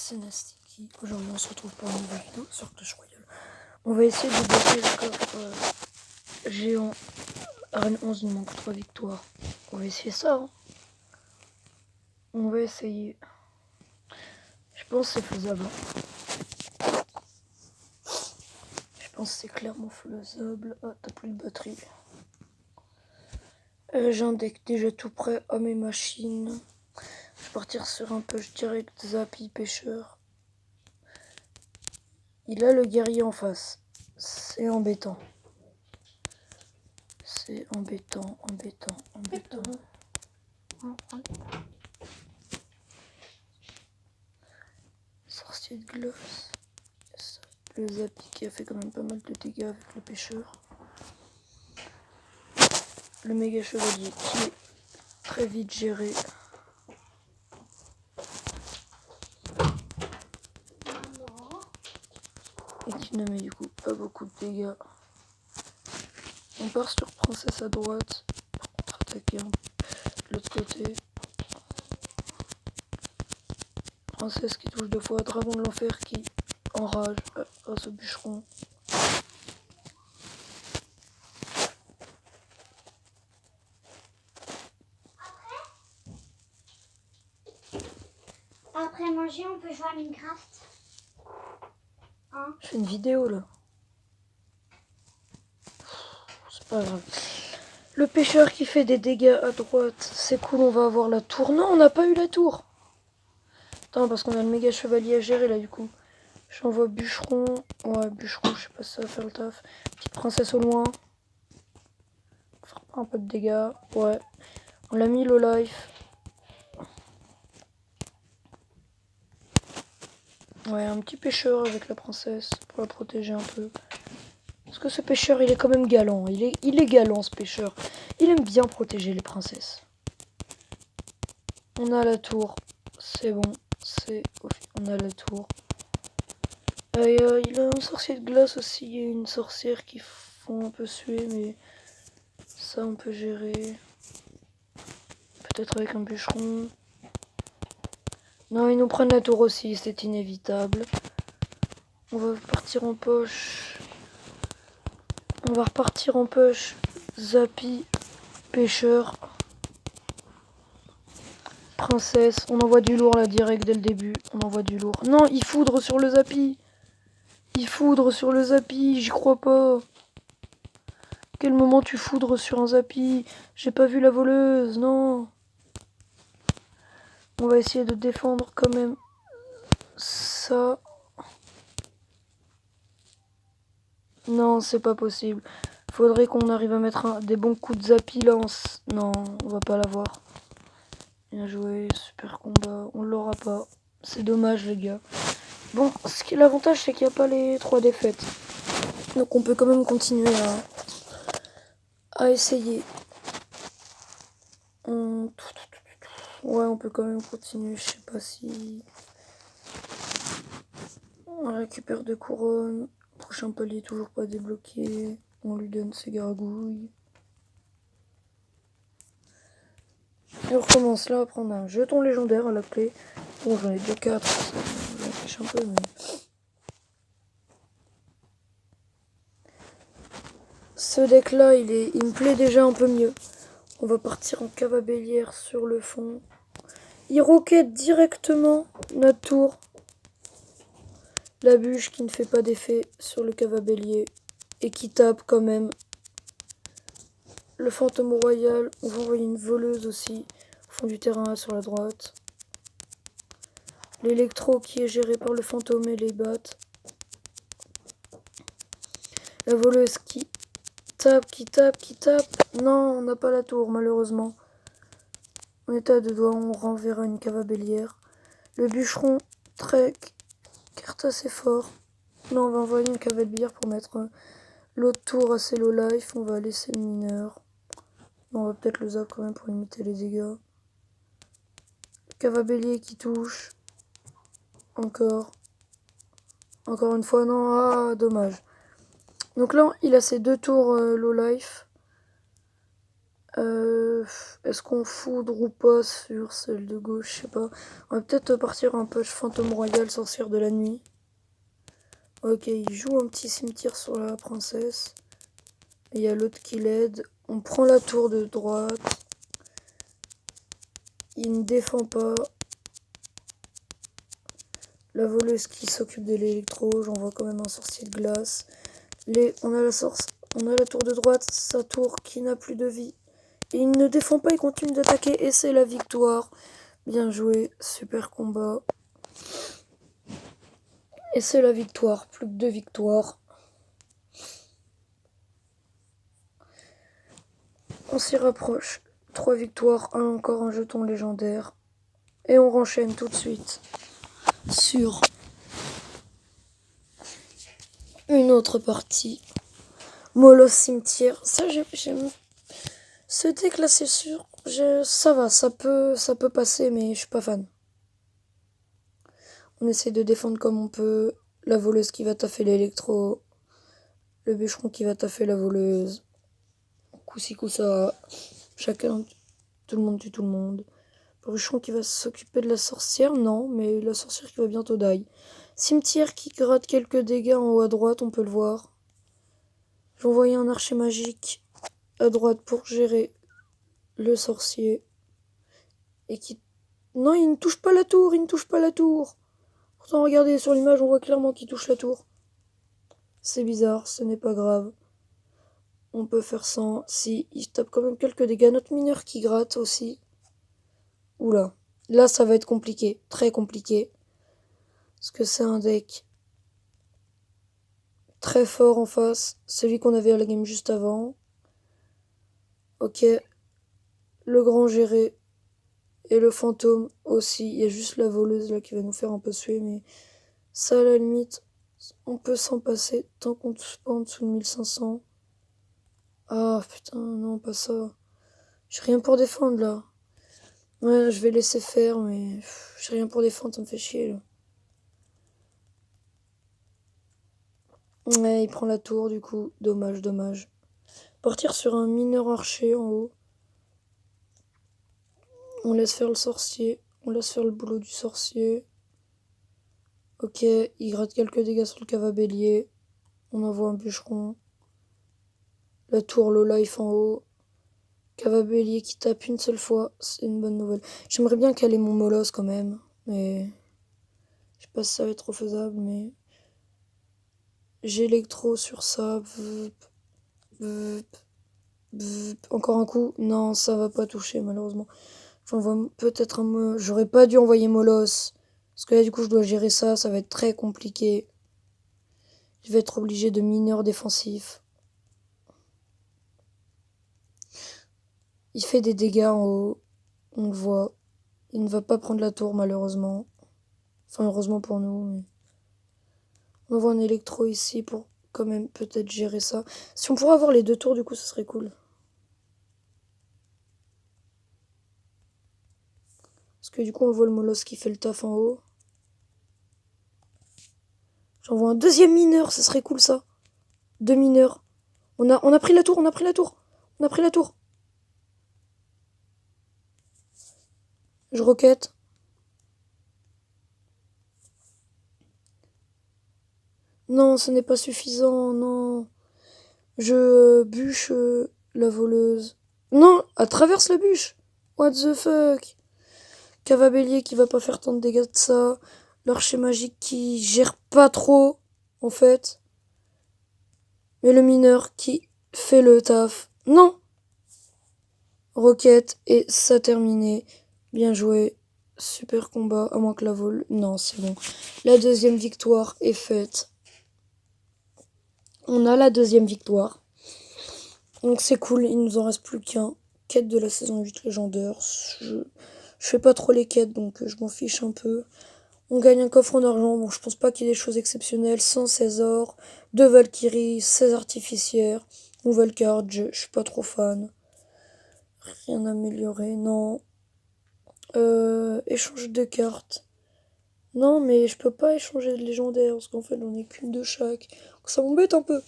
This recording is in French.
c'est Nasty qui aujourd'hui on se retrouve pour une nouvelle vidéo sur Clash Royale. On va essayer de débloquer le coffre géant. Arène 11, il manque 3 victoires. On va essayer ça. Hein. On va essayer. Je pense que c'est faisable. Je pense que c'est clairement faisable. Ah, t'as plus de batterie. J'ai un deck déjà tout prêt à mes machines. Je vais partir sur un push direct Zappy pêcheur. Il a le guerrier en face. C'est embêtant. C'est embêtant. Sorcier de glace. Le Zappy qui a fait quand même pas mal de dégâts avec le pêcheur. Le méga chevalier qui est très vite géré. Et qui ne met du coup pas beaucoup de dégâts. On part sur princesse à droite pour contre-attaquer de l'autre côté. Princesse qui touche 2 fois, dragon de l'enfer qui enrage grâce au bûcheron. Après manger, on peut jouer à Minecraft. Hein? Je fais une vidéo là. C'est pas grave. Le pêcheur qui fait des dégâts à droite, c'est cool, on va avoir la tour. Non, on n'a pas eu la tour. Attends, parce qu'on a le méga chevalier à gérer là du coup. J'envoie bûcheron. Ouais, bûcheron, je sais pas si ça va faire le taf. Petite princesse au loin. Faire un peu de dégâts. Ouais. On l'a mis low life. Ouais, un petit pêcheur avec la princesse pour la protéger un peu. Parce que ce pêcheur, il est quand même galant. Il est galant, ce pêcheur. Il aime bien protéger les princesses. On a la tour. C'est bon. On a la tour. Il a un sorcier de glace aussi. Et une sorcière qui font un peu suer. Mais ça, on peut gérer. Peut-être avec un bûcheron. Non, ils nous prennent la tour aussi. C'est inévitable. On va partir en poche. On va repartir en poche. Zappy, pêcheur, princesse. On envoie du lourd là direct dès le début. On envoie du lourd. Non, il foudre sur le Zappy. Il foudre sur le Zappy. J'y crois pas. Quel moment tu foudres sur un Zappy? J'ai pas vu la voleuse. Non. On va essayer de défendre quand même ça. Non, c'est pas possible. Faudrait qu'on arrive à mettre des bons coups de Zappy là. Non, on va pas l'avoir. Bien joué, super combat. On l'aura pas. C'est dommage les gars. Bon, l'avantage c'est qu'il n'y a pas les 3 défaites. Donc on peut quand même continuer à essayer. Ouais, on peut quand même continuer. Je sais pas si... On récupère 2 couronnes. Prochain palier toujours pas débloqué. On lui donne ses gargouilles. Et on recommence là. Après on a un jeton légendaire à la clé. Bon, j'en ai 4. Ça m'affiche un peu mais... Ce deck là, il me plaît déjà un peu mieux. On va partir en cave à bélière sur le fond. Il roquette directement notre tour. La bûche qui ne fait pas d'effet sur le cave à bélier. Et qui tape quand même. Le fantôme royal. On va envoyer une voleuse aussi. Au fond du terrain sur la droite. L'électro qui est géré par le fantôme et les battes. La voleuse qui tape. Non, on n'a pas la tour malheureusement. On est à 2 doigts, on renverra une cave à bélière. Le bûcheron, trek, carte assez fort. Non, on va envoyer une cave à bélière pour mettre l'autre tour assez low life. On va laisser le mineur. Non, on va peut-être le zap quand même pour limiter les dégâts. Cave à bélier qui touche. Encore. Encore une fois, non, ah, dommage. Donc là, il a ses 2 tours low life. Est-ce qu'on foudre ou pas sur celle de gauche? Je sais pas. On va peut-être partir un peu fantôme royal, sorcière de la nuit. Ok, il joue un petit cimetière sur la princesse. Il y a l'autre qui l'aide. On prend la tour de droite. Il ne défend pas. La voleuse qui s'occupe de l'électro. J'envoie quand même un sorcier de glace. On a la tour de droite. Sa tour qui n'a plus de vie. Et il ne défend pas, il continue d'attaquer. Et c'est la victoire. Bien joué. Super combat. Et c'est la victoire. Plus que 2 victoires. On s'y rapproche. 3 victoires. Encore un jeton légendaire. Et on renchaîne tout de suite sur une autre partie. Molos cimetière. Ça, j'aime. Ce deck là, c'est sûr. Ça va, ça peut passer, mais je suis pas fan. On essaie de défendre comme on peut. La voleuse qui va taffer l'électro. Le bûcheron qui va taffer la voleuse. Coup-ci, coup-ça. Chacun, tout le monde tue tout le monde. Le bûcheron qui va s'occuper de la sorcière, non, mais la sorcière qui va bientôt die. Cimetière qui gratte quelques dégâts en haut à droite, on peut le voir. J'ai envoyé un archer magique à droite pour gérer le sorcier. Et qui... Non, il ne touche pas la tour, il ne touche pas la tour. Pourtant, regardez, sur l'image, on voit clairement qu'il touche la tour. C'est bizarre, ce n'est pas grave. On peut faire sans. Si, il tape quand même quelques dégâts. Notre mineur qui gratte aussi. Oula. Là, ça va être compliqué. Très compliqué. Parce que c'est un deck très fort en face. Celui qu'on avait à la game juste avant. Ok. Le grand géré. Et le fantôme aussi. Il y a juste la voleuse là qui va nous faire un peu suer. Mais ça, à la limite, on peut s'en passer. Tant qu'on ne touche pas en dessous de 1500. Ah putain, non, pas ça. J'ai rien pour défendre là. Ouais, je vais laisser faire, mais j'ai rien pour défendre, ça me fait chier là. Ouais, il prend la tour du coup. Dommage, dommage. Partir sur un mineur archer en haut. On laisse faire le sorcier. On laisse faire le boulot du sorcier. Ok, il gratte quelques dégâts sur le cavabélier. On envoie un bûcheron. La tour low life en haut. Cavabélier qui tape une seule fois. C'est une bonne nouvelle. J'aimerais bien caler mon molosse quand même. Mais je sais pas si ça va être trop faisable, mais... J'ai électro sur ça. Encore un coup. Non, ça va pas toucher malheureusement. J'envoie peut-être un... J'aurais pas dû envoyer Molos. Parce que là du coup je dois gérer ça. Ça va être très compliqué. Je vais être obligé de mineur défensif. Il fait des dégâts en haut. On le voit. Il ne va pas prendre la tour malheureusement. Enfin heureusement pour nous. Mais... On envoie un électro ici pour quand même peut-être gérer ça. Si on pourrait avoir les 2 tours du coup ça serait cool. Parce que du coup on voit le Molos qui fait le taf en haut. J'envoie un deuxième mineur, ça serait cool ça. 2 mineurs. On a pris la tour, on a pris la tour. On a pris la tour. Je roquette. Non, ce n'est pas suffisant, non. Je bûche la voleuse. Non, elle traverse la bûche. What the fuck. Cavabélier qui va pas faire tant de dégâts de ça. L'archer magique qui gère pas trop, en fait. Mais le mineur qui fait le taf. Non. Roquette et ça terminé. Bien joué. Super combat, à moins que la vol. Non, c'est bon. La deuxième victoire est faite. On a la deuxième victoire. Donc c'est cool, il nous en reste plus qu'un. Quête de la saison 8 légendaire. Je fais pas trop les quêtes, donc je m'en fiche un peu. On gagne un coffre en argent. Bon, je pense pas qu'il y ait des choses exceptionnelles. 116 or, 2 Valkyries, 16 artificières. Nouvelle carte, je suis pas trop fan. Rien amélioré, non. Échange de cartes. Non, mais je peux pas échanger de légendaire parce qu'en fait, j'en ai qu'une de chaque. Donc ça m'embête un peu.